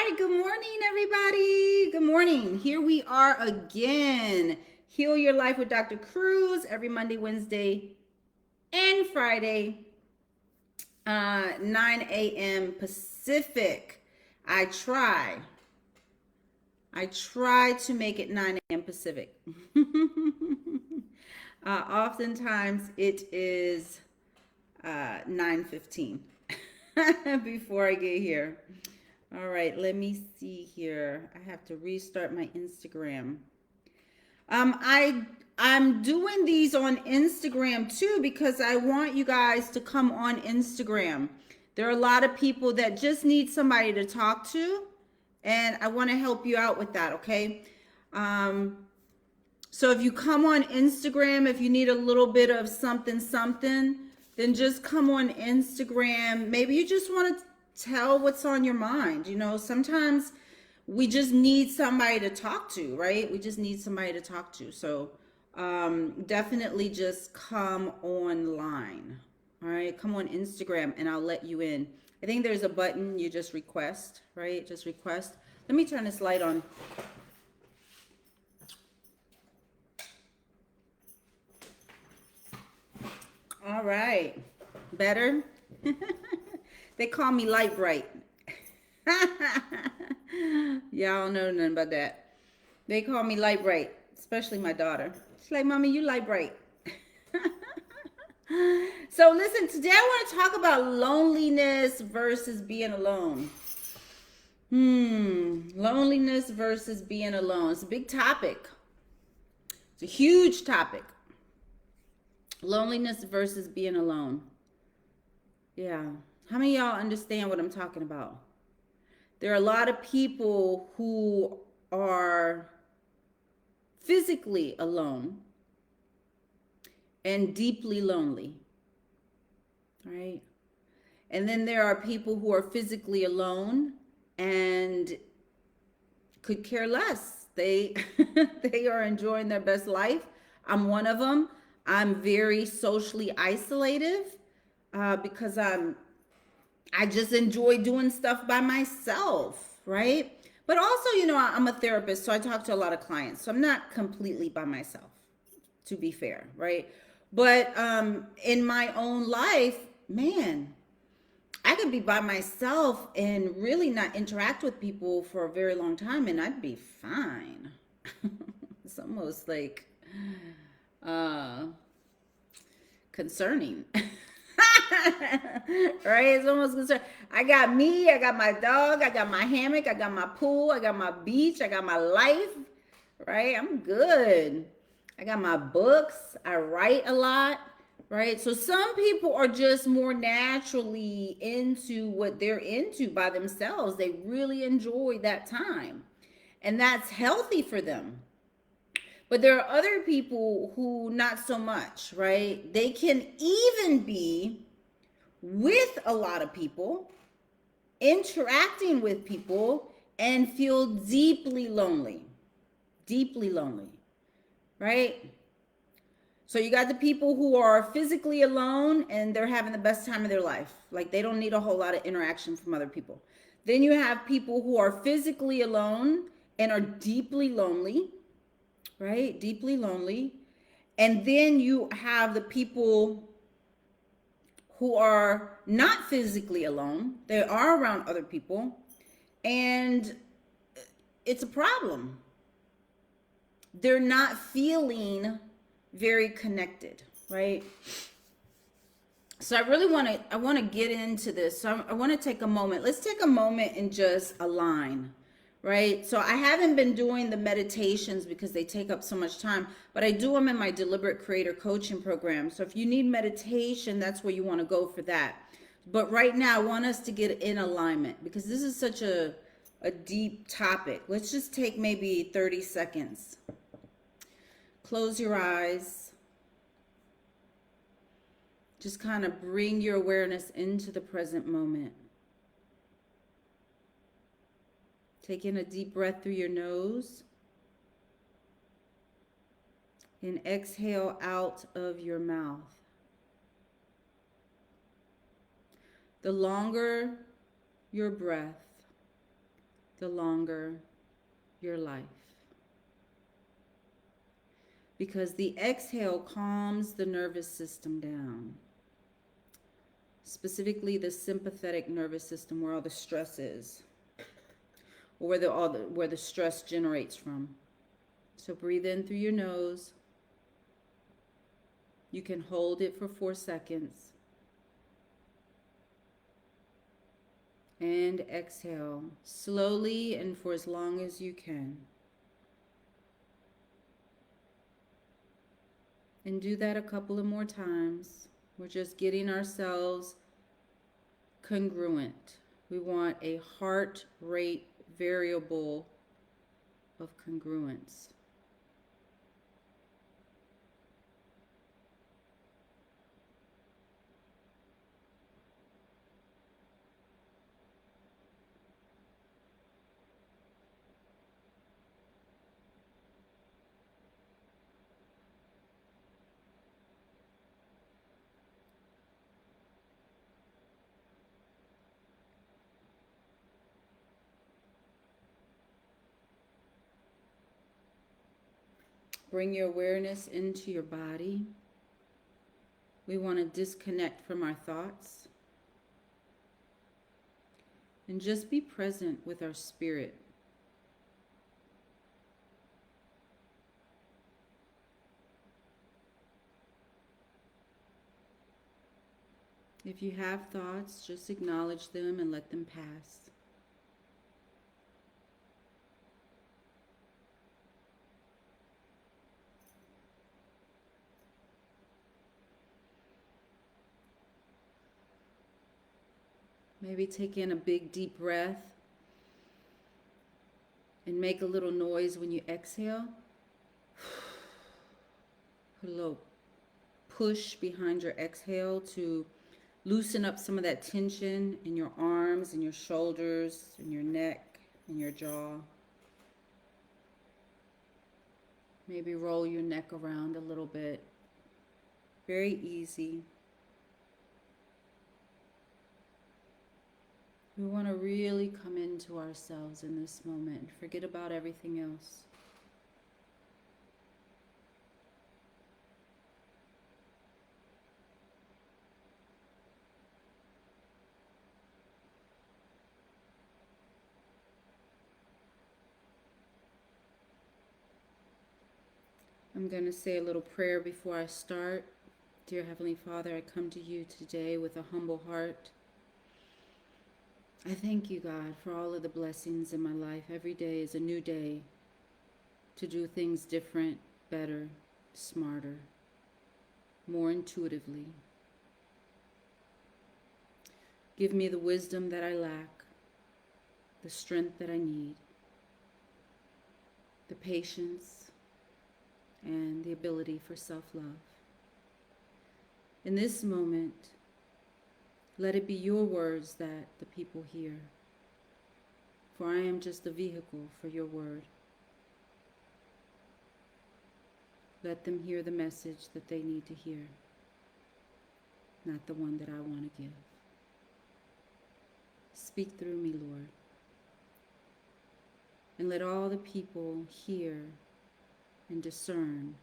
right, good morning, everybody. Good morning. Here we are again. Heal Your Life with Dr. Cruz every Monday, Wednesday, and Friday, 9 a.m. Pacific. I try. I try to make it 9 a.m. Pacific. Oftentimes it is 9:15 before I get here. All right, let me see here. I have to restart my Instagram. I'm doing these on Instagram too because I want you guys to come on Instagram. There are a lot of people that just need somebody to talk to, and I want to help you out with that, okay? So if you come on Instagram, if you need a little bit of something, then just come on Instagram. Maybe you just want to tell what's on your mind. You know, sometimes we just need somebody to talk to, right? We just need somebody to talk to. So definitely just come online. All right, come on Instagram and I'll let you in. I think there's a button you just request, right? Just request. Let me turn this light on. All right. Better? They call me light bright. Y'all know nothing about that. They call me light bright, especially my daughter. She's like, Mommy, you light bright. So listen, today I want to talk about loneliness versus being alone. Loneliness versus being alone. It's a big topic. It's a huge topic. Loneliness versus being alone. Yeah. How many of y'all understand what I'm talking about? There are a lot of people who are physically alone and deeply lonely, right? And then there are people who are physically alone and could care less. They they are enjoying their best life. I'm one of them. I'm very socially isolative because I just enjoy doing stuff by myself, right? But also, you know, I'm a therapist, so I talk to a lot of clients. So I'm not completely by myself, to be fair, right? But in my own life, man, I could be by myself and really not interact with people for a very long time and I'd be fine. It's almost like concerning. Right? It's almost concerning. I got me, I got my dog, I got my hammock, I got my pool, I got my beach, I got my life, right? I'm good. I got my books, I write a lot, right? So some people are just more naturally into what they're into by themselves. They really enjoy that time, and that's healthy for them. But there are other people who not so much, right? They can even be with a lot of people, interacting with people, and feel deeply lonely. Deeply lonely, right? So you got the people who are physically alone and they're having the best time of their life. Like they don't need a whole lot of interaction from other people. Then you have people who are physically alone and are deeply lonely, right? Deeply lonely. And then you have the people who are not physically alone. They are around other people. And it's a problem. They're not feeling very connected, right? So I want to get into this. So I want to take a moment. Let's take a moment and just align, right? So I haven't been doing the meditations because they take up so much time, but I do them in my Deliberate Creator coaching program. So if you need meditation, that's where you want to go for that. But right now, I want us to get in alignment because this is such a deep topic. Let's just take maybe 30 seconds. Close your eyes. Just kind of bring your awareness into the present moment. Take in a deep breath through your nose and exhale out of your mouth. The longer your breath, the longer your life. Because the exhale calms the nervous system down, specifically the sympathetic nervous system, where all the stress is, or where the stress generates from. So breathe in through your nose. You can hold it for 4 seconds. And exhale slowly and for as long as you can. And do that a couple of more times. We're just getting ourselves congruent. We want a heart rate variable of congruence. Bring your awareness into your body. We want to disconnect from our thoughts and just be present with our spirit. If you have thoughts, just acknowledge them and let them pass. Maybe take in a big deep breath and make a little noise when you exhale. Put a little push behind your exhale to loosen up some of that tension in your arms and your shoulders and your neck and your jaw. Maybe roll your neck around a little bit. Very easy. We want to really come into ourselves in this moment and forget about everything else. I'm going to say a little prayer before I start. Dear Heavenly Father, I come to you today with a humble heart. I thank you, God, for all of the blessings in my life. Every day is a new day to do things different, better, smarter, more intuitively. Give me the wisdom that I lack, the strength that I need, the patience, and the ability for self-love. In this moment, let it be your words that the people hear, for I am just a vehicle for your word. Let them hear the message that they need to hear, not the one that I want to give. Speak through me, Lord, and let all the people hear and discern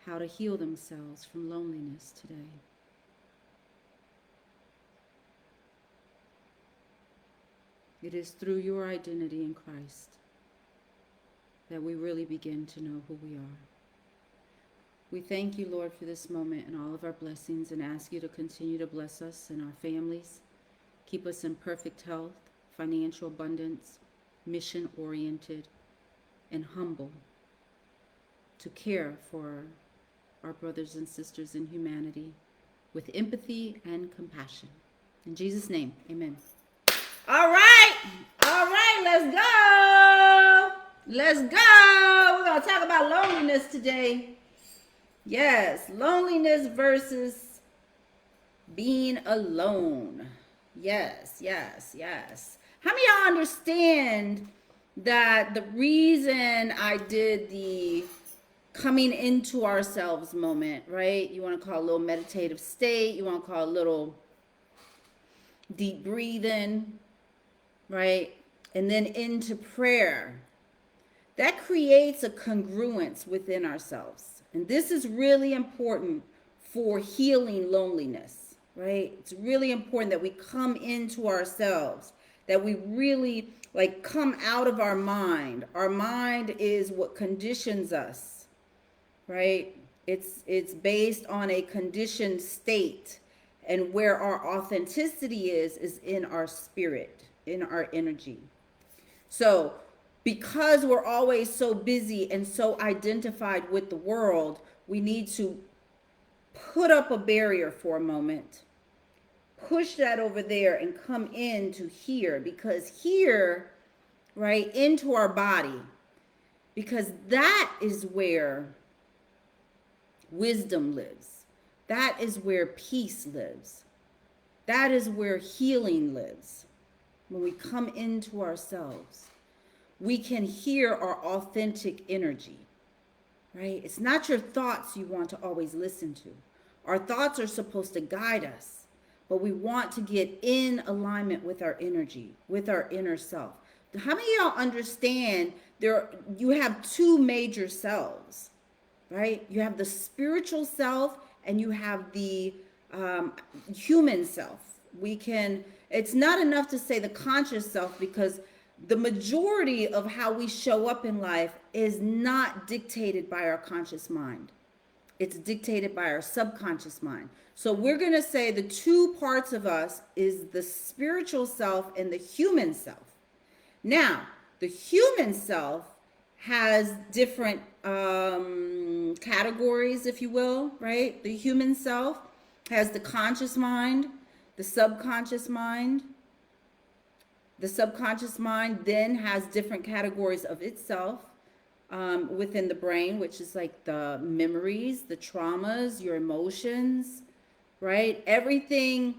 how to heal themselves from loneliness today. It is through your identity in Christ that we really begin to know who we are. We thank you, Lord, for this moment and all of our blessings, and ask you to continue to bless us and our families. Keep us in perfect health, financial abundance, mission-oriented, and humble to care for our brothers and sisters in humanity with empathy and compassion. In Jesus' name, amen. All right, let's go. We're going to talk about loneliness today. Yes, loneliness versus being alone. Yes. How many of y'all understand that the reason I did the coming into ourselves moment, right? You want to call it a little meditative state. You want to call it a little deep breathing, right? and then into prayer. That creates a congruence within ourselves. And this is really important for healing loneliness, right? It's really important that we come into ourselves, that we really like come out of our mind. Our mind is what conditions us, right? It's based on a conditioned state. And where our authenticity is in our spirit, in our energy. So, because we're always so busy and so identified with the world, we need to put up a barrier for a moment, push that over there, and come into here, because here, right, into our body, because that is where wisdom lives. That is where peace lives. That is where healing lives. When we come into ourselves, we can hear our authentic energy, right? It's not your thoughts you want to always listen to. Our thoughts are supposed to guide us, but we want to get in alignment with our energy, with our inner self. How many of y'all understand you have two major selves, right? You have the spiritual self and you have the human self. It's not enough to say the conscious self, because the majority of how we show up in life is not dictated by our conscious mind. It's dictated by our subconscious mind. So we're going to say the two parts of us is the spiritual self and the human self. Now, the human self has different categories, if you will, right? The human self has the conscious mind, the subconscious mind. The subconscious mind then has different categories of itself within the brain, which is like the memories, the traumas, your emotions, right? Everything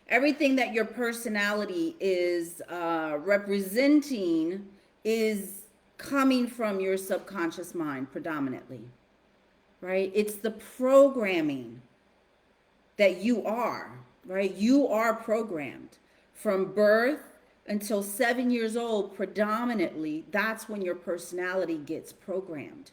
that your personality is representing is coming from your subconscious mind predominantly, right? It's the programming that you are, right? You are programmed from birth until 7 years old. Predominantly, that's when your personality gets programmed,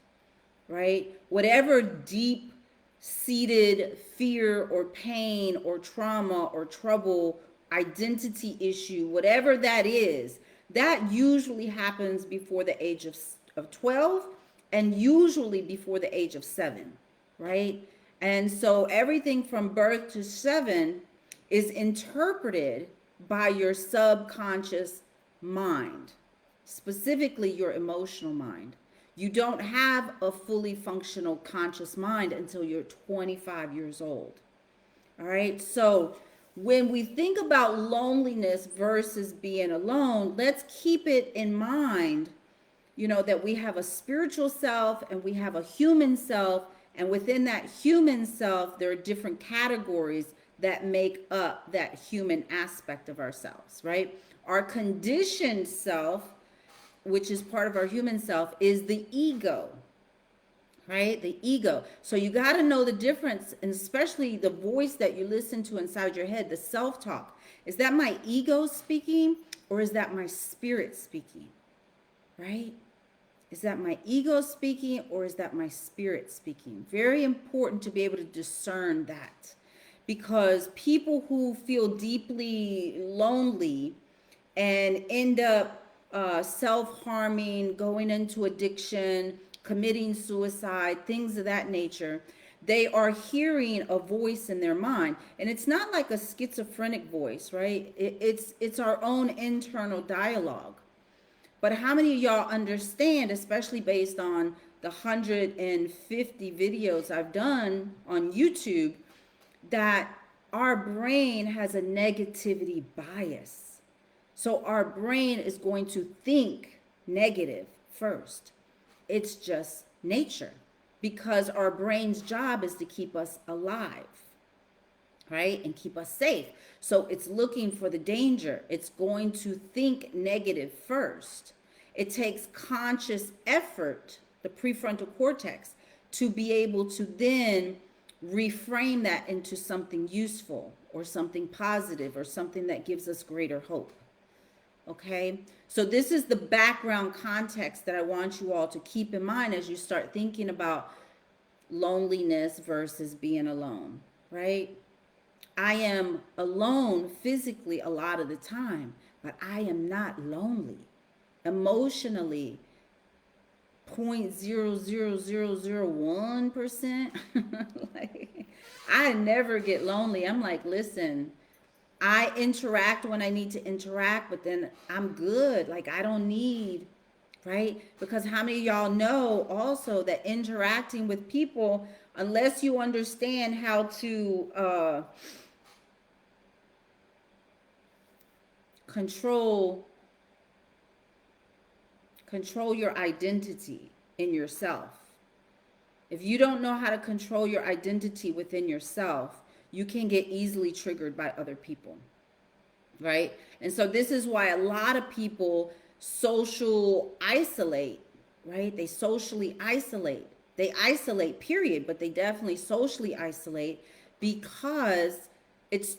right? Whatever deep seated fear or pain or trauma or trouble, identity issue, whatever that is, that usually happens before the age of 12 and usually before the age of 7, right? And so everything from birth to 7 is interpreted by your subconscious mind, specifically your emotional mind. You don't have a fully functional conscious mind until you're 25 years old. All right. So when we think about loneliness versus being alone, let's keep it in mind, that we have a spiritual self and we have a human self. And within that human self, there are different categories that make up that human aspect of ourselves, right? Our conditioned self, which is part of our human self, is the ego, right? The ego. So you got to know the difference, and especially the voice that you listen to inside your head, the self-talk. Is that my ego speaking, or is that my spirit speaking, right? Is that my ego speaking, or is that my spirit speaking? Very important to be able to discern that, because people who feel deeply lonely and end up self-harming, going into addiction, committing suicide, things of that nature, they are hearing a voice in their mind. And it's not like a schizophrenic voice, right? It's our own internal dialogue. But how many of y'all understand, especially based on the 150 videos I've done on YouTube, that our brain has a negativity bias? So our brain is going to think negative first. It's just nature, because our brain's job is to keep us alive, right? And keep us safe. So it's looking for the danger. It's going to think negative first. It takes conscious effort, the prefrontal cortex, to be able to then reframe that into something useful or something positive or something that gives us greater hope. Okay, so this is the background context that I want you all to keep in mind as you start thinking about loneliness versus being alone, right? I am alone physically a lot of the time, but I am not lonely. Emotionally, 0.00001%. Like, I never get lonely. I'm like, listen, I interact when I need to interact, but then I'm good. Like, I don't need, right? Because how many of y'all know also that interacting with people, unless you understand how to control control your identity in yourself. If you don't know how to control your identity within yourself, you can get easily triggered by other people, right? And so this is why a lot of people social isolate, right? They socially isolate. They isolate, period, but they definitely socially isolate because it's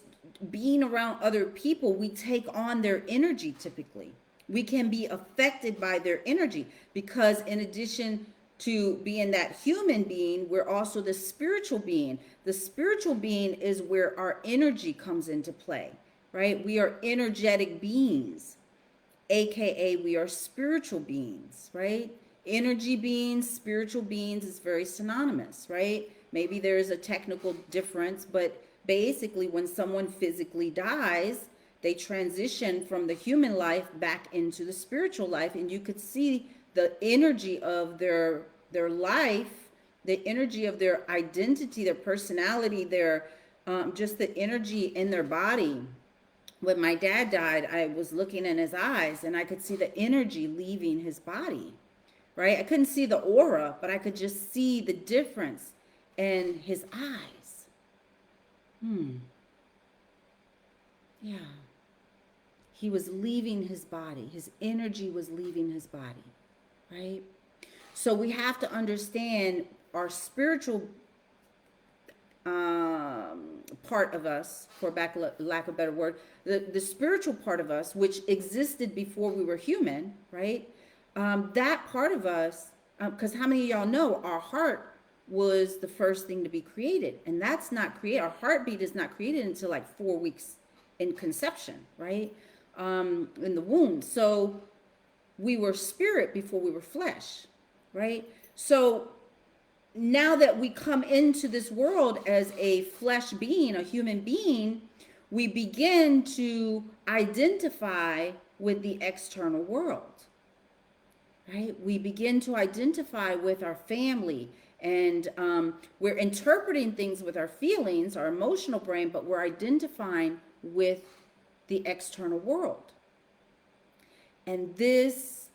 being around other people, we take on their energy typically. We can be affected by their energy because, in addition to being that human being, we're also the spiritual being. The spiritual being is where our energy comes into play, right? We are energetic beings, aka we are spiritual beings, right? Energy beings, spiritual beings is very synonymous, right? Maybe there's a technical difference, but basically when someone physically dies, they transition from the human life back into the spiritual life, and you could see the energy of their life, the energy of their identity, their personality, their just the energy in their body. When my dad died, I was looking in his eyes and I could see the energy leaving his body, right? I couldn't see the aura, but I could just see the difference in his eyes. Yeah. He was leaving his body. His energy was leaving his body, right? So we have to understand our spiritual part of us, for lack of a better word, the spiritual part of us, which existed before we were human, right? That part of us, because how many of y'all know our heart was the first thing to be created, and that's not created. Our heartbeat is not created until like 4 weeks in conception, right? In the womb. So we were spirit before we were flesh, right? So now that we come into this world as a flesh being, a human being, we begin to identify with the external world, right? We begin to identify with our family, and we're interpreting things with our feelings, our emotional brain, but we're identifying with the external world. And this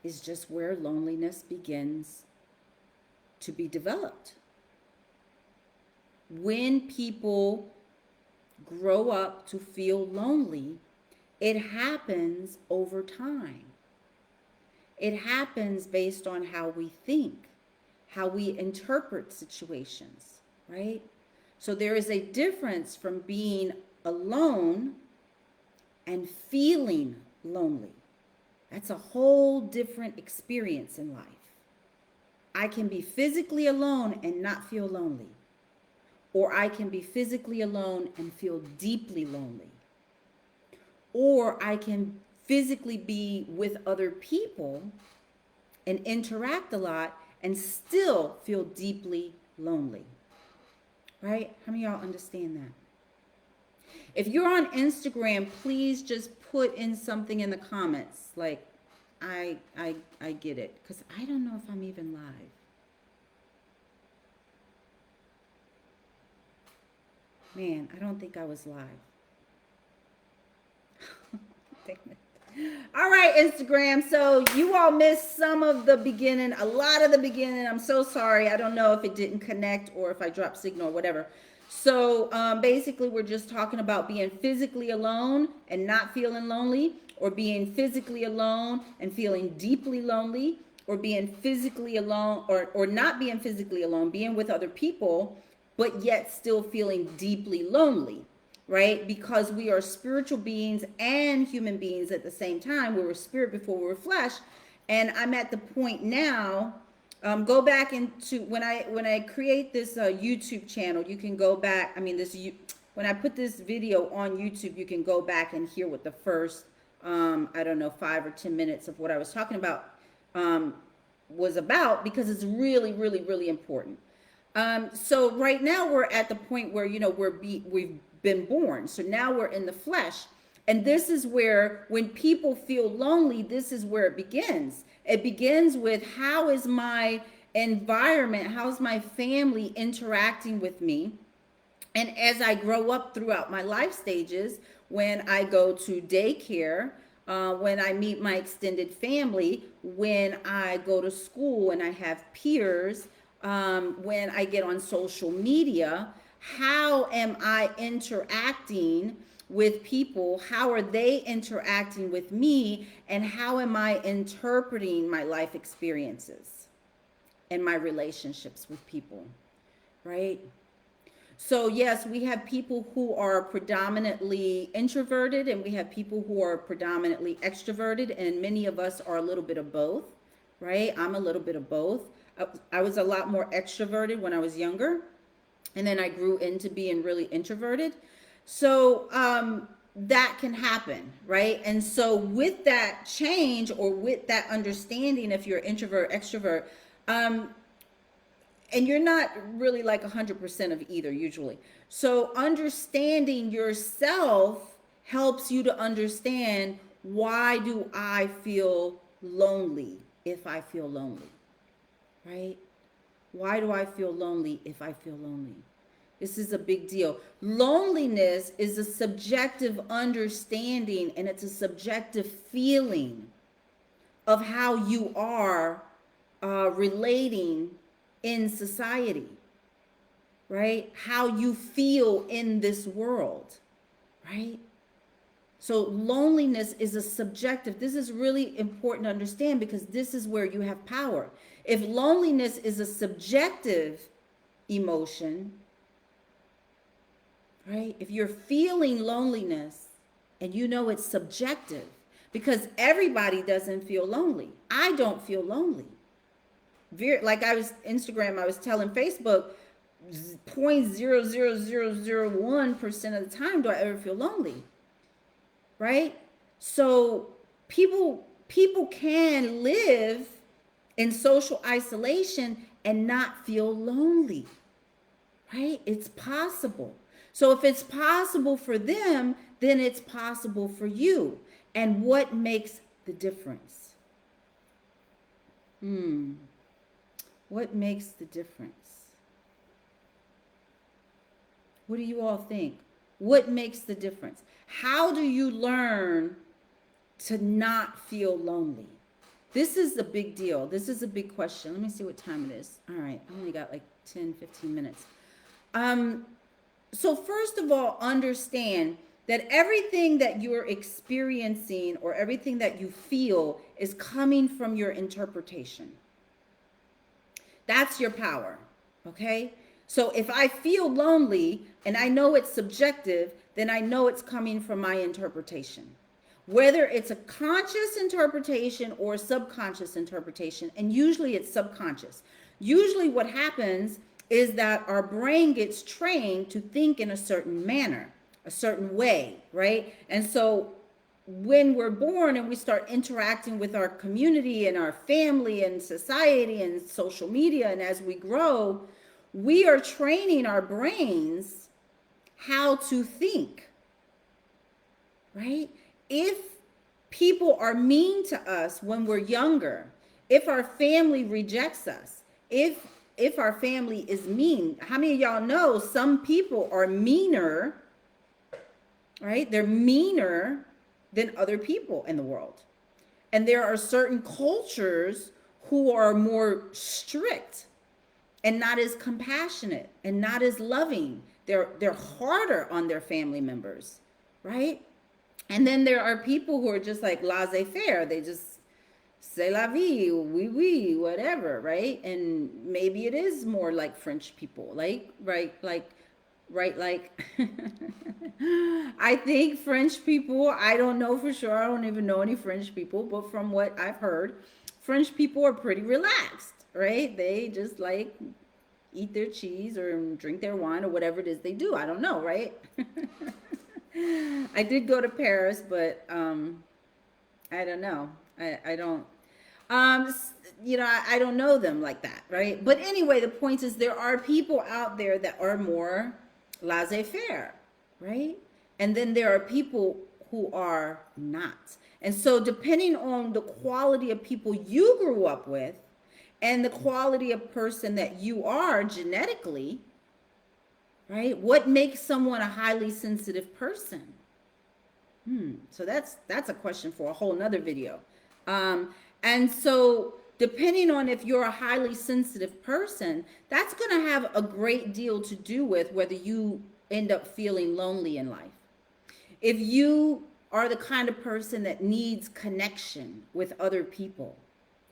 is just where loneliness begins to be developed. When people grow up to feel lonely, it happens over time. It happens based on how we think, how we interpret situations, right? So there is a difference from being alone and feeling lonely. That's a whole different experience in life. I can be physically alone and not feel lonely. Or I can be physically alone and feel deeply lonely. Or I can physically be with other people and interact a lot and still feel deeply lonely. Right? How many of y'all understand that? If you're on Instagram, please just put in something in the comments like, I get it, because I don't know if I'm even live. Man, I don't think I was live. Damn it. All right, Instagram. So you all missed some of the beginning, a lot of the beginning. I'm so sorry. I don't know if it didn't connect or if I dropped signal or whatever. So basically, we're just talking about being physically alone and not feeling lonely, or being physically alone and feeling deeply lonely, or being physically alone, or not being physically alone, being with other people, but yet still feeling deeply lonely. right? Because we are spiritual beings and human beings at the same time. We were spirit before we were flesh. And I'm at the point now, go back into when I create this YouTube channel, you can go back. I mean, when I put this video on YouTube, you can go back and hear what the first, I don't know, 5 or 10 minutes of what I was talking about was about, because it's really, really, really important. So right now we're at the point where, we've been born. So now we're in the flesh. And this is where, when people feel lonely, this is where it begins. It begins with, how is my environment, how's my family interacting with me? And as I grow up throughout my life stages, when I go to daycare, when I meet my extended family, when I go to school and I have peers, when I get on social media, how am I interacting with people? How are they interacting with me? And how am I interpreting my life experiences and my relationships with people, right? So yes, we have people who are predominantly introverted, and we have people who are predominantly extroverted, and many of us are a little bit of both, right? I'm a little bit of both. I was a lot more extroverted when I was younger, and then I grew into being really introverted. So that can happen, right? And so with that change, or with that understanding, if you're introvert, extrovert, and you're not really like 100% of either usually. So understanding yourself helps you to understand, why do I feel lonely if I feel lonely, right? Why do I feel lonely if I feel lonely? This is a big deal. Loneliness is a subjective understanding, and it's a subjective feeling of how you are relating in society, right? How you feel in this world, right? So loneliness is a subjective. This is really important to understand, because this is where you have power. If loneliness is a subjective emotion, right? If you're feeling loneliness and you know it's subjective, because everybody doesn't feel lonely. I don't feel lonely. Like I was Instagram, I was telling Facebook, 0.00001% of the time do I ever feel lonely, right? So people can live in social isolation and not feel lonely, right? It's possible. So if it's possible for them, then it's possible for you. And what makes the difference? What makes the difference? What do you all think? What makes the difference? How do you learn to not feel lonely? This is a big deal. This is a big question. Let me see what time it is. All right, I only got like 10, 15 minutes. So first of all, understand that everything that you're experiencing, or everything that you feel, is coming from your interpretation. That's your power, okay? So if I feel lonely and I know it's subjective, then I know it's coming from my interpretation. Whether it's a conscious interpretation or a subconscious interpretation, and usually it's subconscious. Usually what happens is that our brain gets trained to think in a certain manner, a certain way, right? And so when we're born and we start interacting with our community and our family and society and social media, and as we grow, we are training our brains how to think, right? If people are mean to us when we're younger, if our family rejects us, if our family is mean, how many of y'all know some people are meaner, right? They're meaner than other people in the world. And there are certain cultures who are more strict and not as compassionate and not as loving. They're harder on their family members, right? And then there are people who are just like laissez-faire. They just c'est la vie, oui, oui, whatever, right? And maybe it is more like French people, like, right? Like right? Like, I think French people, I don't know for sure. I don't even know any French people, but from what I've heard, French people are pretty relaxed, right? They just like eat their cheese or drink their wine or whatever it is they do. I don't know, right? I did go to Paris, but I don't know. I don't. I don't know them like that, right? But anyway, the point is there are people out there that are more laissez-faire, right? And then there are people who are not. And so depending on the quality of people you grew up with and the quality of person that you are genetically, right? What makes someone a highly sensitive person? So that's a question for a whole nother video. And so depending on if you're a highly sensitive person, that's going to have a great deal to do with whether you end up feeling lonely in life. If you are the kind of person that needs connection with other people,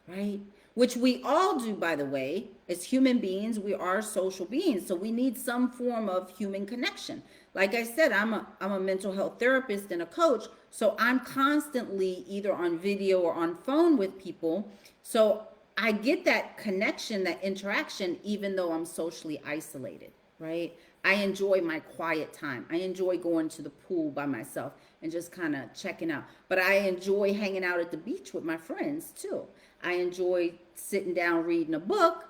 right? Which we all do, by the way. As human beings, we are social beings. So we need some form of human connection. Like I said, I'm a mental health therapist and a coach. So I'm constantly either on video or on phone with people. So I get that connection, that interaction, even though I'm socially isolated, right? I enjoy my quiet time. I enjoy going to the pool by myself and just kind of checking out. But I enjoy hanging out at the beach with my friends too. I enjoy sitting down reading a book,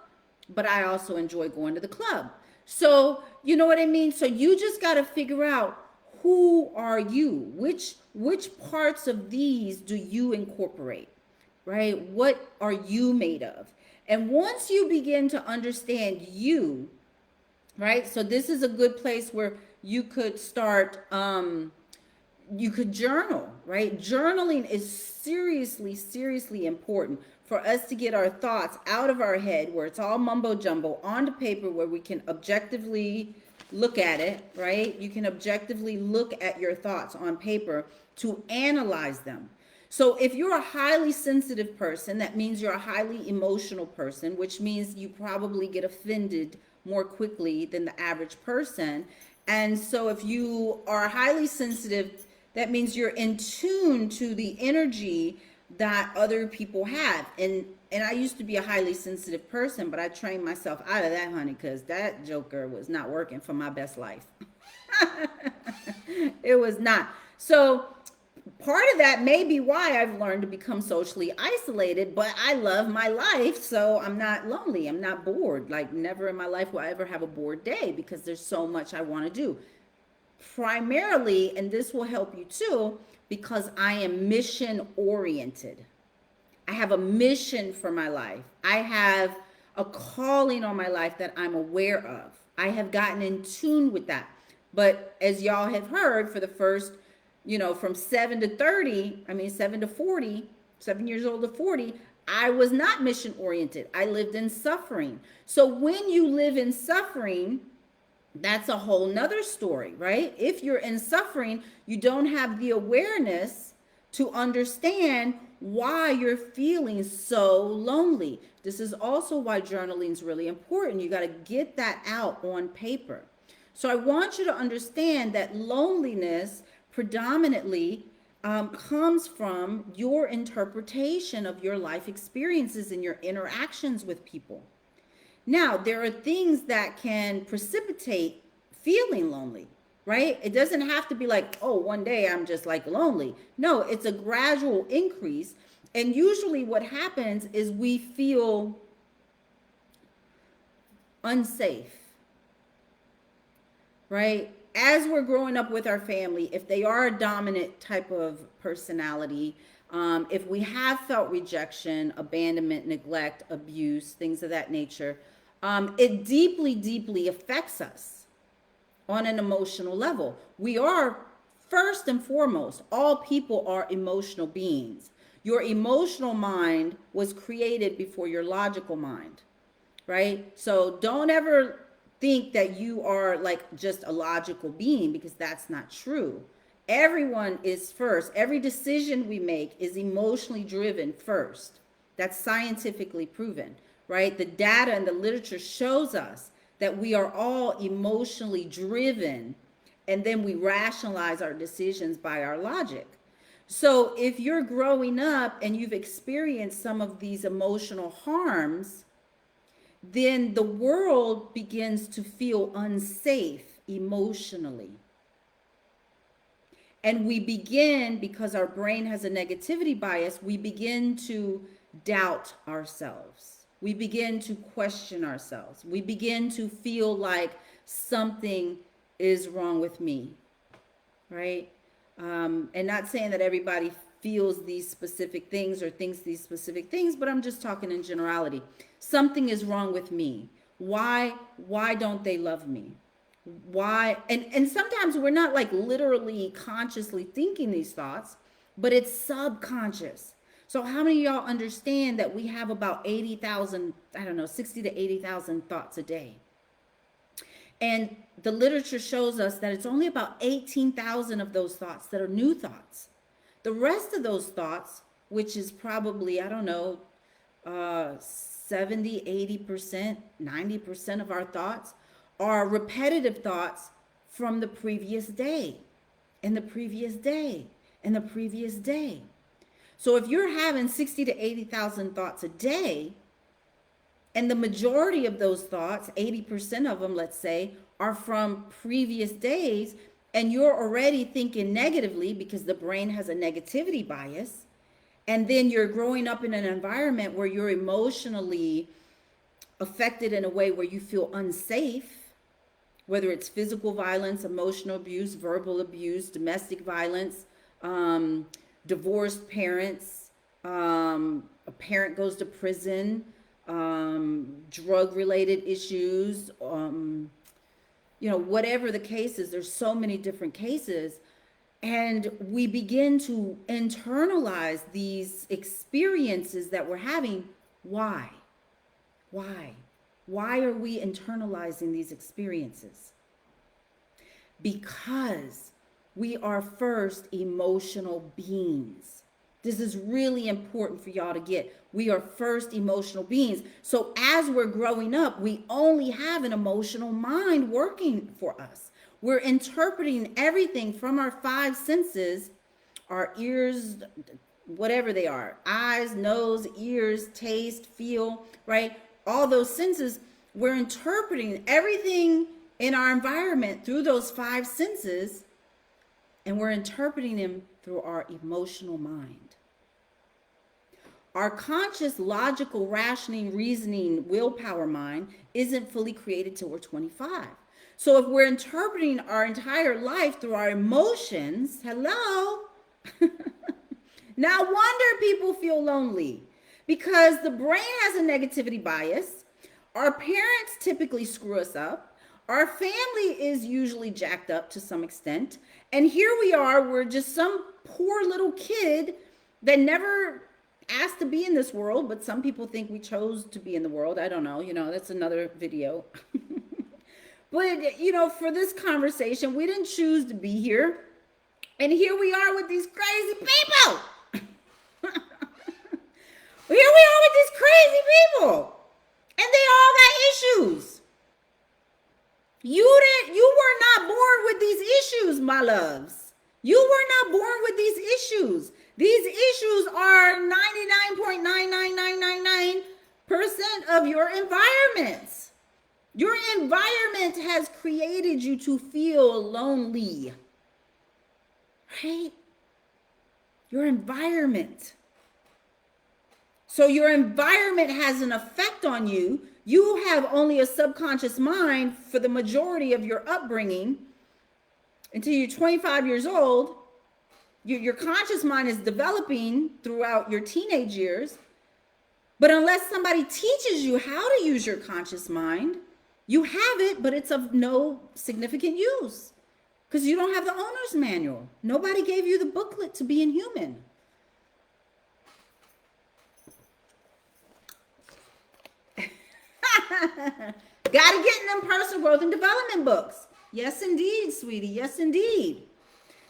but I also enjoy going to the club. So, you know what I mean? So you just got to figure out who are you? Which parts of these do you incorporate? Right? What are you made of? And once you begin to understand you, right? So this is a good place where you could start you could journal, right? Journaling is seriously important for us to get our thoughts out of our head where it's all mumbo jumbo onto paper where we can objectively look at it, right? You can objectively look at your thoughts on paper to analyze them. So if you're a highly sensitive person, that means you're a highly emotional person, which means you probably get offended more quickly than the average person. And so if you are highly sensitive, that means you're in tune to the energy that other people have. And I used to be a highly sensitive person, but I trained myself out of that, honey, because that joker was not working for my best life. It was not. So part of that may be why I've learned to become socially isolated, but I love my life, so I'm not lonely. I'm not bored. Like, never in my life will I ever have a bored day because there's so much I want to do. Primarily, and this will help you too, because I am mission oriented. I have a mission for my life. I have a calling on my life that I'm aware of. I have gotten in tune with that. But as y'all have heard, for the first, from 7 to 30, 7 to 40, 7 years old to 40, I was not mission oriented. I lived in suffering. So when you live in suffering, that's a whole nother story, right? If you're in suffering, you don't have the awareness to understand why you're feeling so lonely. This is also why journaling is really important. You got to get that out on paper. So I want you to understand that loneliness predominantly comes from your interpretation of your life experiences and your interactions with people. Now, there are things that can precipitate feeling lonely, right? It doesn't have to be like, oh, one day I'm just like lonely. No, it's a gradual increase. And usually what happens is we feel unsafe, right? As we're growing up with our family, if they are a dominant type of personality, if we have felt rejection, abandonment, neglect, abuse, things of that nature, it deeply affects us on an emotional level. We are, first and foremost, all people are emotional beings. Your emotional mind was created before your logical mind, right? So don't ever think that you are like just a logical being, because that's not true. Everyone is first. Every decision we make is emotionally driven first. That's scientifically proven, right? The data and the literature shows us that we are all emotionally driven, and then we rationalize our decisions by our logic. So if you're growing up and you've experienced some of these emotional harms, then the world begins to feel unsafe emotionally. And we begin, because our brain has a negativity bias, we begin to doubt ourselves. We begin to question ourselves. We begin to feel like something is wrong with me, right? And not saying that everybody feels these specific things or thinks these specific things, but I'm just talking in generality. Something is wrong with me. Why don't they love me? Why? And sometimes we're not like literally consciously thinking these thoughts, but it's subconscious. So how many of y'all understand that we have about 80,000, I don't know, 60 to 80,000 thoughts a day? And the literature shows us that it's only about 18,000 of those thoughts that are new thoughts. The rest of those thoughts, which is probably, I don't know, 70, 80%, 90% of our thoughts are repetitive thoughts from the previous day, and the previous day, and the previous day. So if you're having 60 to 80,000 thoughts a day, and the majority of those thoughts, 80% of them, let's say, are from previous days, and you're already thinking negatively because the brain has a negativity bias, and then you're growing up in an environment where you're emotionally affected in a way where you feel unsafe, whether it's physical violence, emotional abuse, verbal abuse, domestic violence, divorced parents, a parent goes to prison, drug-related issues, whatever the case is, there's so many different cases. And we begin to internalize these experiences that we're having. Why? Why are we internalizing these experiences? Because we are first emotional beings. This is really important for y'all to get. We are first emotional beings. So as we're growing up, we only have an emotional mind working for us. We're interpreting everything from our five senses, our ears, whatever they are, eyes, nose, ears, taste, feel, right? All those senses, we're interpreting everything in our environment through those five senses, and we're interpreting them through our emotional mind. Our conscious, logical, rationing, reasoning, willpower mind isn't fully created till we're 25. So if we're interpreting our entire life through our emotions, hello, no wonder people feel lonely, because the brain has a negativity bias. Our parents typically screw us up. Our family is usually jacked up to some extent. And here we are, we're just some poor little kid that never asked to be in this world, but some people think we chose to be in the world. I don't know, that's another video. But, for this conversation, we didn't choose to be here. And here we are with these crazy people. Here we are with these crazy people. And they all got issues. You were not born with these issues, my loves. You were not born with these issues. These issues are 99.99999% of your environment. Your environment has created you to feel lonely, right? Your environment. So your environment has an effect on you. You have only a subconscious mind for the majority of your upbringing until you're 25 years old. Your conscious mind is developing throughout your teenage years. But unless somebody teaches you how to use your conscious mind, you have it, but it's of no significant use because you don't have the owner's manual. Nobody gave you the booklet to being human. Got to get in them personal growth and development books. Yes, indeed, sweetie. Yes, indeed.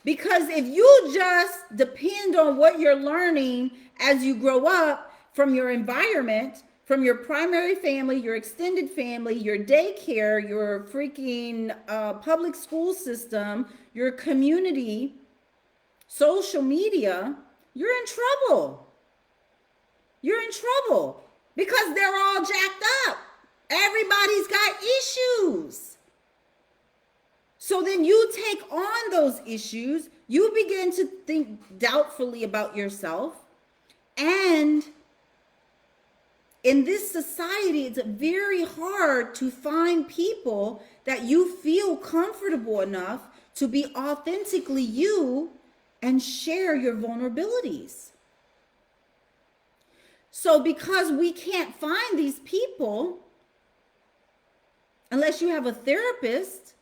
Because if you just depend on what you're learning as you grow up from your environment, from your primary family, your extended family, your daycare, your freaking public school system, your community, social media, you're in trouble. You're in trouble because they're all jacked up. Everybody's got issues. So then you take on those issues, you begin to think doubtfully about yourself. And in this society, it's very hard to find people that you feel comfortable enough to be authentically you and share your vulnerabilities. So because we can't find these people, unless you have a therapist,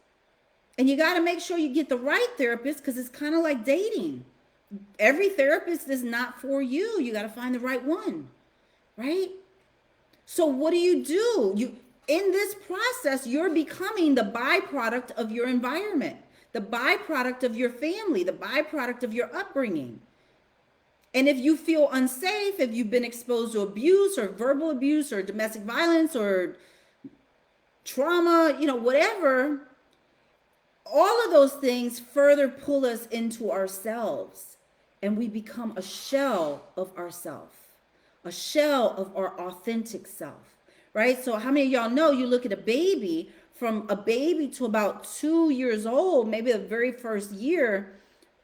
and you got to make sure you get the right therapist, because it's kind of like dating. Every therapist is not for you. You got to find the right one, right? So what do? You, in this process, you're becoming the byproduct of your environment, the byproduct of your family, the byproduct of your upbringing. And if you feel unsafe, if you've been exposed to abuse or verbal abuse or domestic violence or trauma, whatever, all of those things further pull us into ourselves, and we become a shell of ourselves, a shell of our authentic self, right? So how many of y'all know, you look at a baby, from a baby to about 2 years old, maybe the very first year,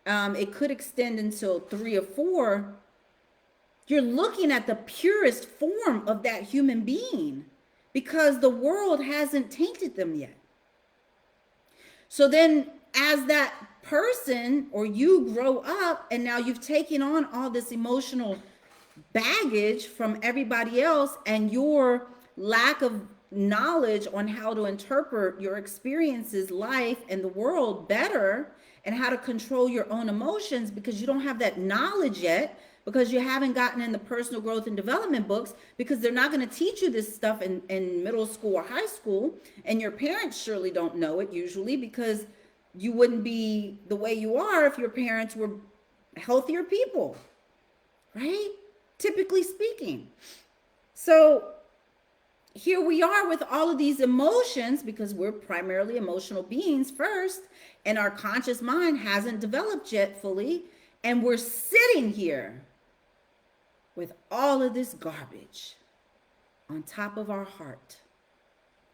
it could extend until 3 or 4. You're looking at the purest form of that human being because the world hasn't tainted them yet. So then as that person, or you grow up, and now you've taken on all this emotional baggage from everybody else, and your lack of knowledge on how to interpret your experiences, life, and the world better, and how to control your own emotions, because you don't have that knowledge yet, because you haven't gotten in the personal growth and development books, because they're not going to teach you this stuff in middle school or high school. And your parents surely don't know it usually, because you wouldn't be the way you are if your parents were healthier people, right? Typically speaking. So here we are with all of these emotions, because we're primarily emotional beings first, and our conscious mind hasn't developed yet fully. And we're sitting here with all of this garbage on top of our heart,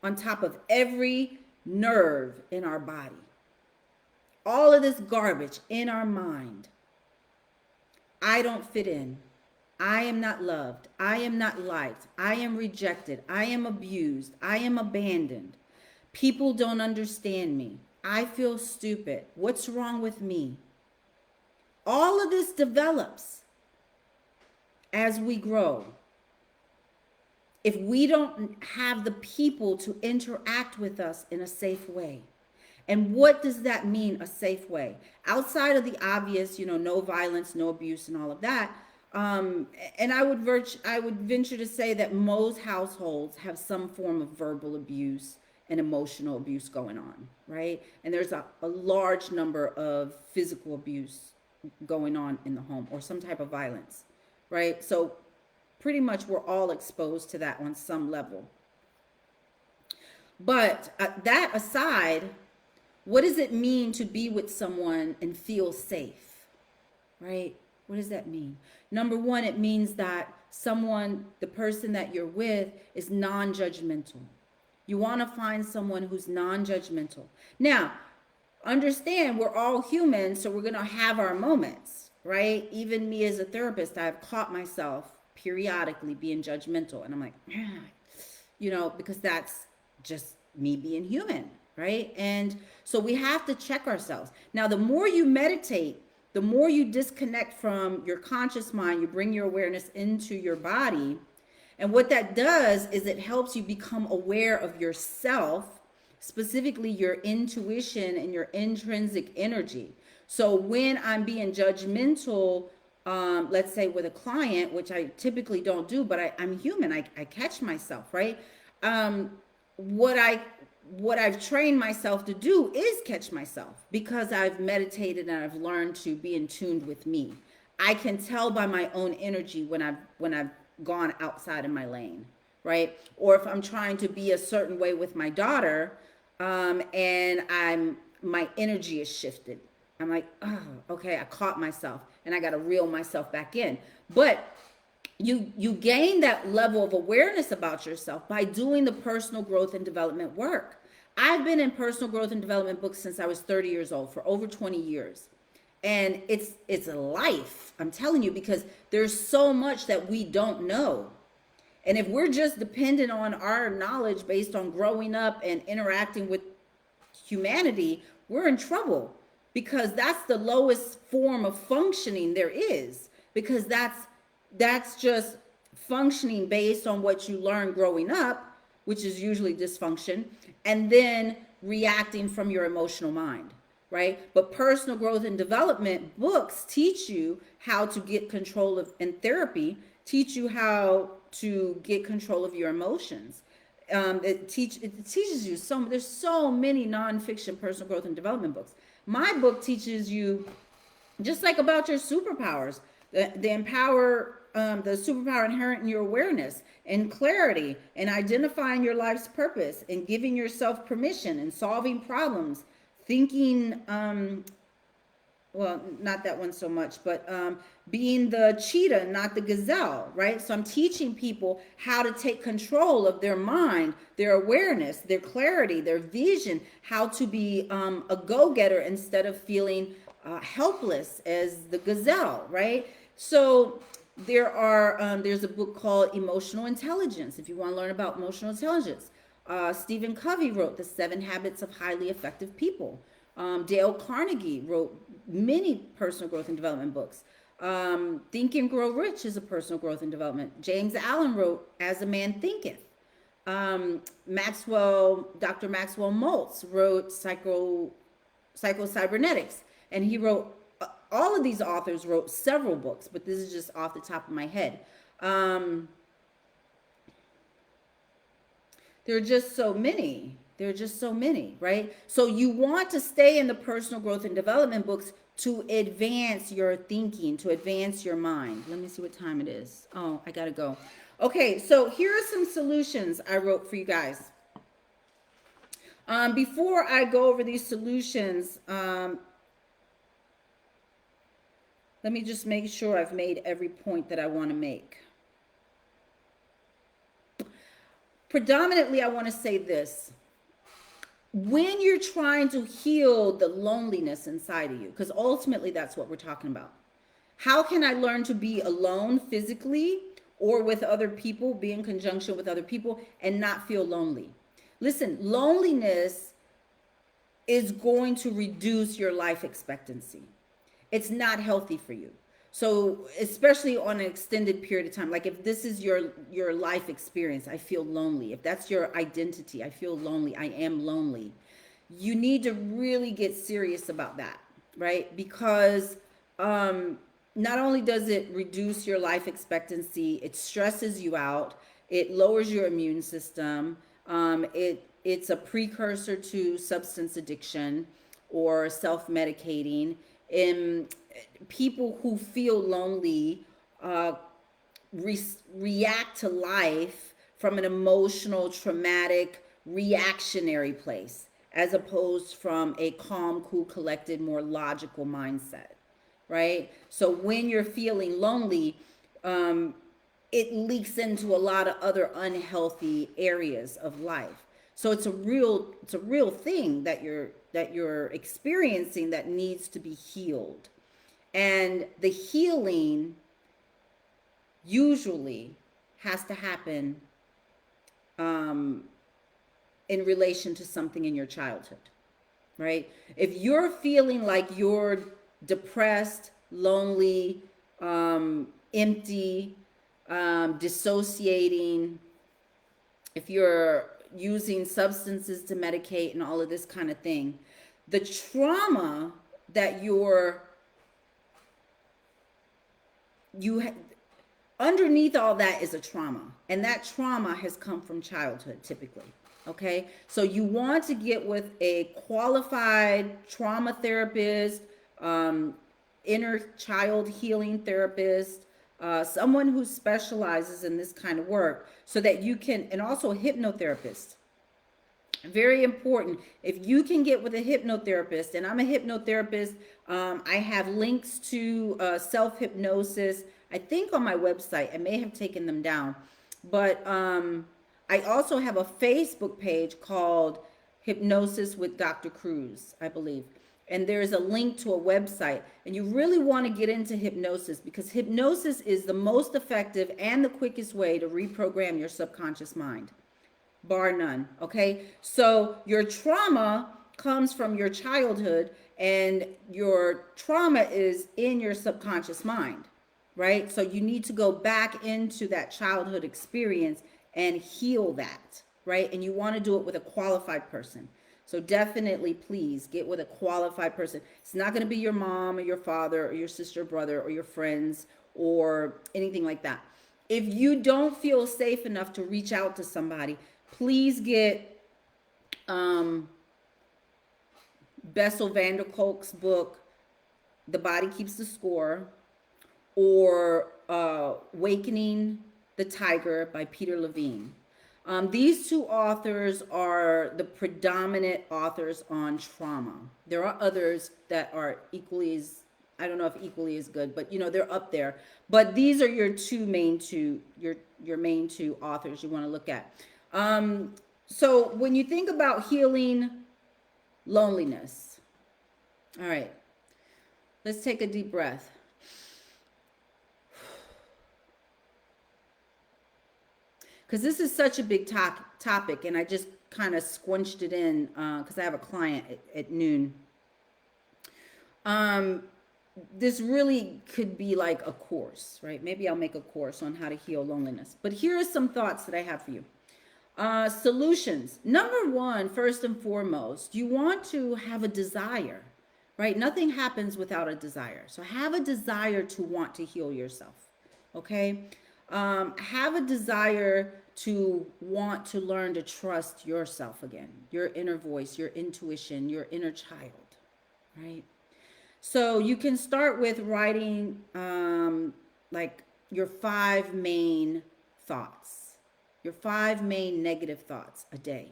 on top of every nerve in our body, all of this garbage in our mind. I don't fit in. I am not loved. I am not liked. I am rejected. I am abused. I am abandoned. People don't understand me. I feel stupid. What's wrong with me? All of this develops as we grow. If we don't have the people to interact with us in a safe way. And what does that mean, a safe way? Outside of the obvious, no violence, no abuse, and all of that. And I would venture to say that most households have some form of verbal abuse and emotional abuse going on, right? And there's a large number of physical abuse going on in the home, or some type of violence, right? So pretty much we're all exposed to that on some level. But that aside, what does it mean to be with someone and feel safe, right? What does that mean? Number one, it means that the person that you're with, is non-judgmental. You want to find someone who's non-judgmental. Now, understand, we're all human, so we're going to have our moments, right? Even me as a therapist, I've caught myself periodically being judgmental, and I'm like, because that's just me being human, right? And so we have to check ourselves. Now, the more you meditate, the more you disconnect from your conscious mind, you bring your awareness into your body. And what that does is it helps you become aware of yourself, specifically your intuition and your intrinsic energy. So when I'm being judgmental, let's say with a client, which I typically don't do, but I'm human, I catch myself, right? What I've trained myself to do is catch myself, because I've meditated and I've learned to be in tune with me. I can tell by my own energy when I've gone outside of my lane, right? Or if I'm trying to be a certain way with my daughter, and my energy is shifted. I'm like, oh, okay, I caught myself and I got to reel myself back in. But you gain that level of awareness about yourself by doing the personal growth and development work. I've been in personal growth and development books since I was 30 years old, for over 20 years. And it's a life, I'm telling you, because there's so much that we don't know. And if we're just dependent on our knowledge based on growing up and interacting with humanity, we're in trouble, because that's the lowest form of functioning there is, because that's just functioning based on what you learn growing up, which is usually dysfunction, and then reacting from your emotional mind, right? But personal growth and development books teach you how to get control of, and therapy teach you how to get control of your emotions. It teaches you there's so many nonfiction personal growth and development books. My book teaches you just like about your superpowers, the superpower inherent in your awareness and clarity, and identifying your life's purpose, and giving yourself permission, and solving problems, thinking, well, not that one so much, but being the cheetah, not the gazelle, right? So I'm teaching people how to take control of their mind, their awareness, their clarity, their vision, how to be a go-getter instead of feeling helpless as the gazelle, right? So there's a book called Emotional Intelligence, if you want to learn about emotional intelligence. Stephen Covey wrote The 7 Habits of Highly Effective People. Dale Carnegie wrote many personal growth and development books. Think and Grow Rich is a personal growth and development. James Allen wrote As a Man Thinketh. Dr. Maxwell Maltz wrote Psycho-Cybernetics, and he wrote, all of these authors wrote several books, but this is just off the top of my head. There are just so many. There are just so many, right? So you want to stay in the personal growth and development books to advance your thinking, to advance your mind. Let me see what time it is. Oh, I gotta go. Okay, so here are some solutions I wrote for you guys. Before I go over these solutions, let me just make sure I've made every point that I want to make. Predominantly, I want to say this. When you're trying to heal the loneliness inside of you, because ultimately that's what we're talking about. How can I learn to be alone physically or with other people, be in conjunction with other people, and not feel lonely? Listen, loneliness is going to reduce your life expectancy. It's not healthy for you. So especially on an extended period of time, like if this is your life experience, I feel lonely. If that's your identity, I feel lonely, I am lonely. You need to really get serious about that, right? Because not only does it reduce your life expectancy, it stresses you out, it lowers your immune system, it's a precursor to substance addiction or self-medicating. People who feel lonely react to life from an emotional, traumatic, reactionary place, as opposed from a calm, cool, collected, more logical mindset, right? So when you're feeling lonely, it leaks into a lot of other unhealthy areas of life. So it's a real thing that you're experiencing that needs to be healed. And the healing usually has to happen in relation to something in your childhood, right? If you're feeling like you're depressed, lonely, empty, dissociating, if you're using substances to medicate and all of this kind of thing, the trauma that underneath all that is a trauma, and that trauma has come from childhood typically. Okay, so you want to get with a qualified trauma therapist, inner child healing therapist, someone who specializes in this kind of work so that you can, and also a hypnotherapist. Very important. If you can get with a hypnotherapist, and I'm a hypnotherapist, I have links to self hypnosis, I think on my website. I may have taken them down. But I also have a Facebook page called Hypnosis with Dr. Cruz, I believe. And there's a link to a website. And you really want to get into hypnosis because hypnosis is the most effective and the quickest way to reprogram your subconscious mind, bar none. Okay, so your trauma comes from your childhood, and your trauma is in your subconscious mind, right? So you need to go back into that childhood experience and heal that, right? And you want to do it with a qualified person. So definitely, please get with a qualified person. It's not going to be your mom or your father or your sister or brother or your friends or anything like that. If you don't feel safe enough to reach out to somebody, please get Bessel van der Kolk's book, The Body Keeps the Score, or Wakening the Tiger by Peter Levine. These two authors are the predominant authors on trauma. There are others that are equally as, I don't know if equally as good, but they're up there. But these are your main two authors you want to look at. So when you think about healing loneliness, all right, let's take a deep breath. Because this is such a big topic, and I just kind of squinched it in because I have a client at noon. This really could be like a course, right? Maybe I'll make a course on how to heal loneliness. But here are some thoughts that I have for you. Solutions. Number one, first and foremost, you want to have a desire, right? Nothing happens without a desire. So have a desire to want to heal yourself, okay? Have a desire to want to learn to trust yourself again, your inner voice, your intuition, your inner child, right? So you can start with writing like your 5 main thoughts, your 5 main negative thoughts a day,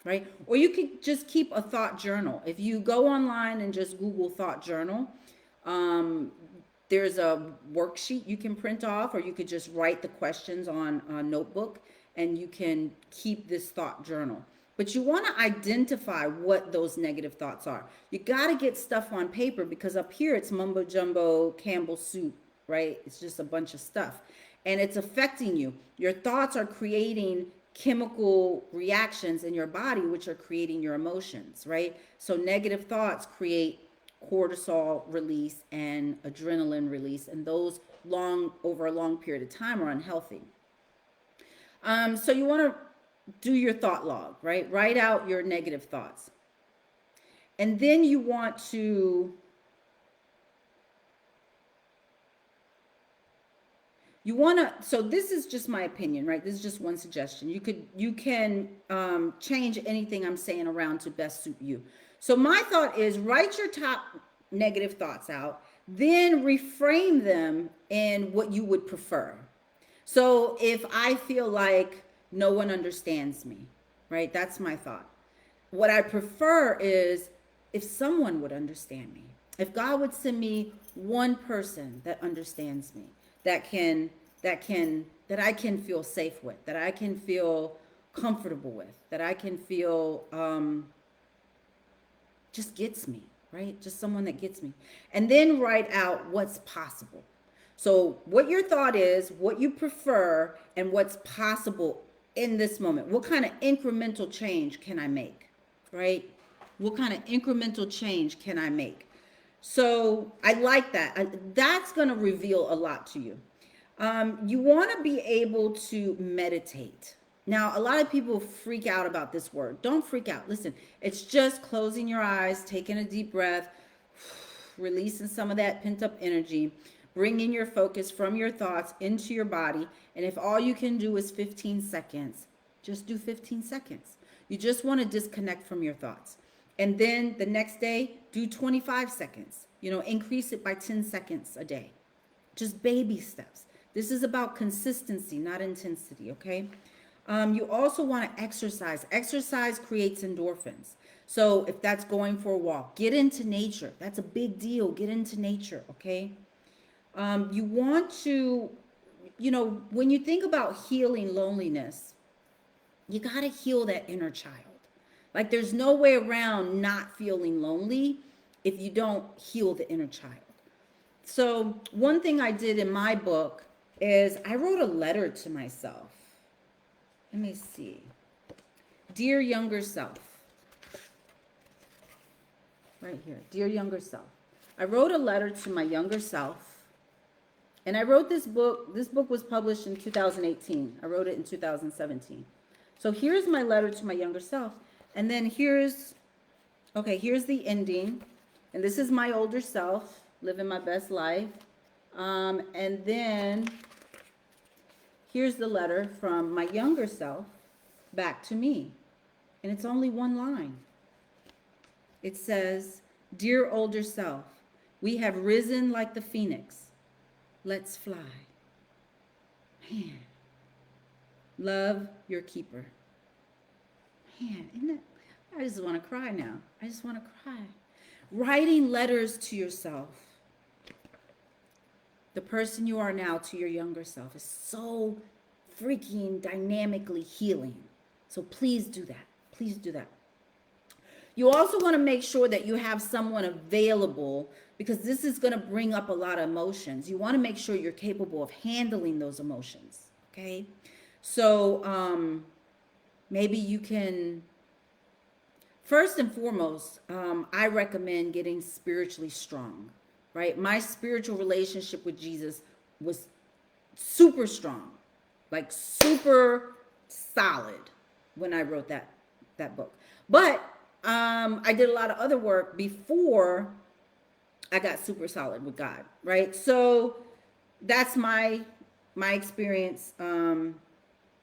right? Or you could just keep a thought journal. If you go online and just Google thought journal, there's a worksheet you can print off, or you could just write the questions on a notebook, and you can keep this thought journal. But you want to identify what those negative thoughts are. You got to get stuff on paper, because up here it's mumbo jumbo Campbell soup, right? It's just a bunch of stuff, and it's affecting you. Your thoughts are creating chemical reactions in your body, which are creating your emotions, right? So negative thoughts create cortisol release and adrenaline release, and those over a long period of time are unhealthy. So you want to do your thought log, right? Write out your negative thoughts. And then you want to so this is just my opinion, right? This is just one suggestion. You can change anything I'm saying around to best suit you. So my thought is, write your top negative thoughts out, then reframe them in what you would prefer. So if I feel like no one understands me, right? That's my thought. What I prefer is if someone would understand me. If God would send me one person that understands me, that I can feel safe with, that I can feel comfortable with, that I can feel just gets me, right? Just someone that gets me. And then write out what's possible. So what your thought is, what you prefer, and what's possible in this moment. What kind of incremental change can I make, right? What kind of incremental change can I make? So I like that. That's going to reveal a lot to you. You want to be able to meditate. Now, a lot of people freak out about this word. Don't freak out. Listen, it's just closing your eyes, taking a deep breath, releasing some of that pent up energy, bringing your focus from your thoughts into your body. And if all you can do is 15 seconds, just do 15 seconds. You just want to disconnect from your thoughts. And then the next day, do 25 seconds. Increase it by 10 seconds a day. Just baby steps. This is about consistency, not intensity, okay? You also want to exercise. Exercise creates endorphins. So if that's going for a walk, get into nature. That's a big deal. Get into nature, okay? You want to, when you think about healing loneliness, you got to heal that inner child. Like there's no way around not feeling lonely if you don't heal the inner child. So, one thing I did in my book is I wrote a letter to myself. Let me see. Dear younger self. Right here. Dear younger self. I wrote a letter to my younger self. And I wrote this book. This book was published in 2018. I wrote it in 2017. So here's my letter to my younger self. And then here's the ending. And this is my older self, living my best life. And then here's the letter from my younger self back to me. And it's only one line. It says, Dear older self, we have risen like the phoenix. Let's fly. Man. Love, your keeper. Man, isn't it? I just want to cry now. I just want to cry. Writing letters to yourself. The person you are now to your younger self is so freaking dynamically healing. So please do that. Please do that. You also want to make sure that you have someone available because this is going to bring up a lot of emotions. You want to make sure you're capable of handling those emotions. Okay. So maybe you can, first and foremost, I recommend getting spiritually strong, right? My spiritual relationship with Jesus was super strong, like super solid when I wrote that book. But I did a lot of other work before I got super solid with God, right? So that's my experience.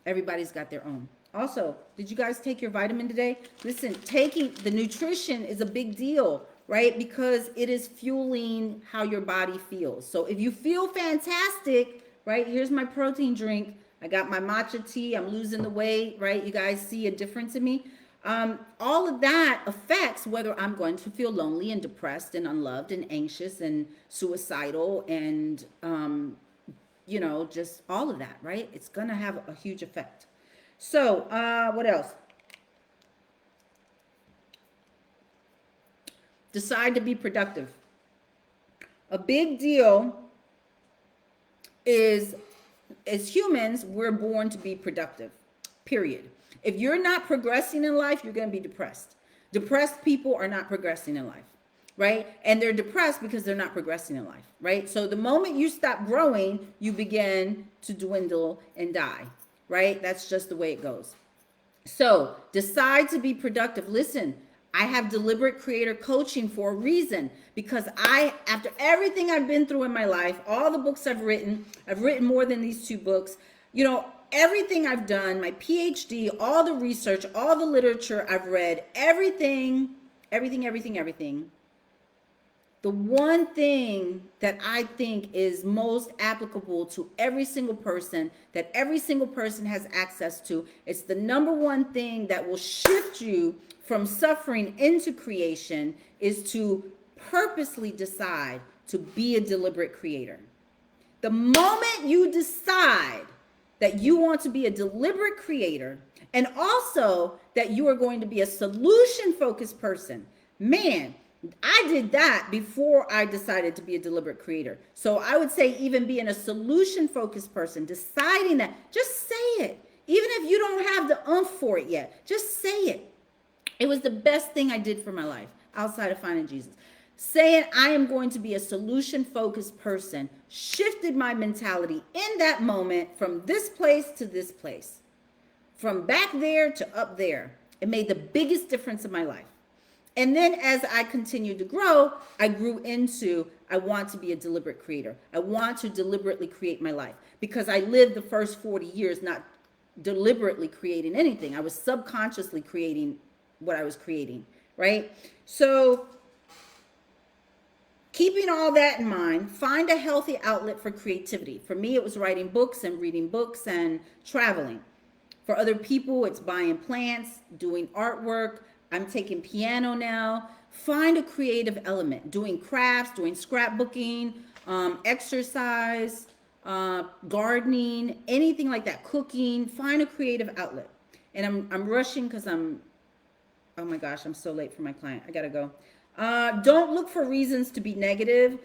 Everybody's got their own. Also, did you guys take your vitamin today? Listen, taking the nutrition is a big deal, right? Because it is fueling how your body feels. So if you feel fantastic, right? Here's my protein drink. I got my matcha tea. I'm losing the weight, right? You guys see a difference in me. All of that affects whether I'm going to feel lonely and depressed and unloved and anxious and suicidal and, just all of that, right? It's going to have a huge effect. So, what else? Decide to be productive. A big deal is, as humans, we're born to be productive, period. If you're not progressing in life, you're going to be depressed. Depressed people are not progressing in life, right? And they're depressed because they're not progressing in life, right? So the moment you stop growing, you begin to dwindle and die, right? That's just the way it goes. So decide to be productive. Listen, I have deliberate creator coaching for a reason because after everything I've been through in my life, all the books I've written more than these 2 books, everything I've done, my PhD, all the research, all the literature I've read, everything. The one thing that I think is most applicable to every single person, that every single person has access to, it's the number one thing that will shift you from suffering into creation, is to purposely decide to be a deliberate creator. The moment you decide that you want to be a deliberate creator and also that you are going to be a solution-focused person, man, I did that before I decided to be a deliberate creator. So I would say even being a solution-focused person, deciding that, just say it. Even if you don't have the oomph for it yet, just say it. It was the best thing I did for my life outside of finding Jesus. Saying I am going to be a solution-focused person shifted my mentality in that moment from this place to this place, from back there to up there. It made the biggest difference in my life. And then as I continued to grow, I grew into, I want to be a deliberate creator. I want to deliberately create my life because I lived the first 40 years not deliberately creating anything. I was subconsciously creating what I was creating, right? So keeping all that in mind, find a healthy outlet for creativity. For me, it was writing books and reading books and traveling. For other people, it's buying plants, doing artwork. I'm taking piano now. Find a creative element, doing crafts, doing scrapbooking, exercise, gardening, anything like that, cooking. Find a creative outlet. And I'm rushing because oh my gosh, I'm so late for my client. I gotta go. Don't look for reasons to be negative.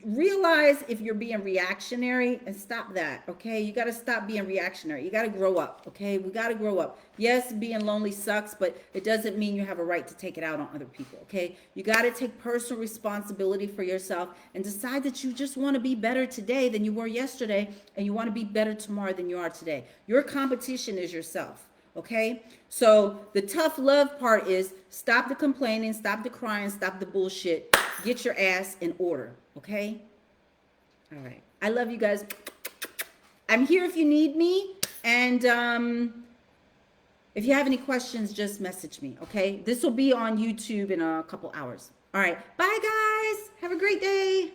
Realize if you're being reactionary and stop that, okay? You got to stop being reactionary. You got to grow up, okay? We got to grow up. Yes, being lonely sucks, but it doesn't mean you have a right to take it out on other people, okay? You got to take personal responsibility for yourself and decide that you just want to be better today than you were yesterday, and you want to be better tomorrow than you are today. Your competition is yourself. Okay, so the tough love part is stop the complaining, stop the crying, stop the bullshit, get your ass in order. Okay, all right, I love you guys. I'm here if you need me, and if you have any questions, just message me. Okay, this will be on YouTube in a couple hours. All right, bye guys, have a great day.